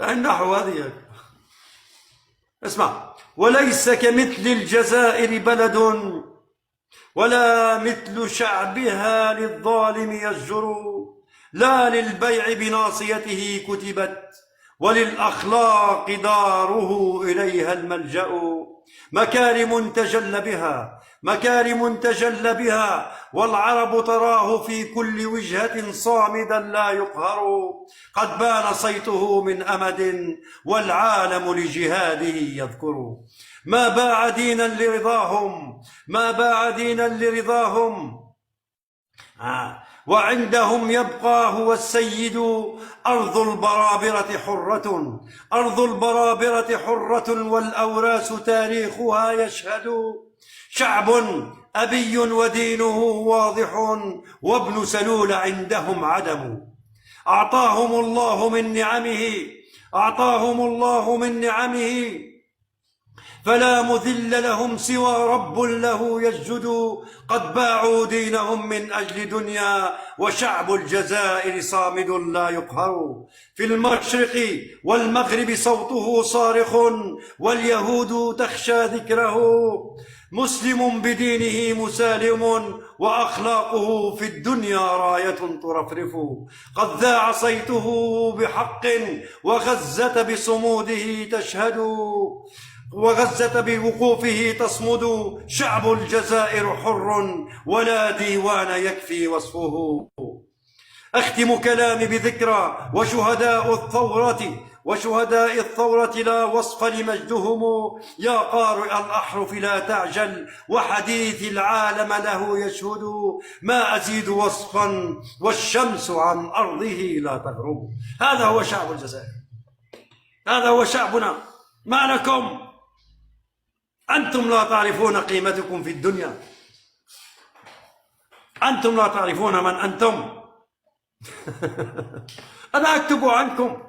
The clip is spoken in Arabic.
النحو هذه. اسمع: وليس كمثل الجزائر بلد، ولا مثل شعبها للظالم يزجر. لا للبيع بناصيته كتبت، وللأخلاق داره إليها الملجأ. مكارم تجل بها، والعرب تراه في كل وجهة صامدا لا يقهر. قد بان صيته من أمد، والعالم لجهاده يذكر. ما باع دينا لرضاهم وعندهم يبقى هو السيد. أرض البرابرة حرة، والأوراس تاريخها يشهد. شعب أبي ودينه واضح، وابن سلول عندهم عدم. أعطاهم الله من نعمه، فلا مذل لهم سوى رب له يسجد. قد باعوا دينهم من أجل دنيا، وشعب الجزائر صامد لا يقهر. في المشرق والمغرب صوته صارخ، واليهود تخشى ذكره. مسلم بدينه مسالم، وأخلاقه في الدنيا راية ترفرف. قد ذاع صيته بحق، وغزة بصموده تشهد، وغزة بوقوفه تصمد. شعب الجزائر حر، ولا ديوان يكفي وصفه. أختم كلامي بذكرى وشهداء الثورة لا وصف لمجدهم. يا قارئ الأحرف لا تعجل، وحديث العالم له يشهد. ما أزيد وصفا، والشمس عن أرضه لا تغرب. هذا هو شعب الجزائر، هذا هو شعبنا. ما لكم؟ أنتم لا تعرفون قيمتكم في الدنيا، أنتم لا تعرفون من أنتم. أنا أكتب عنكم.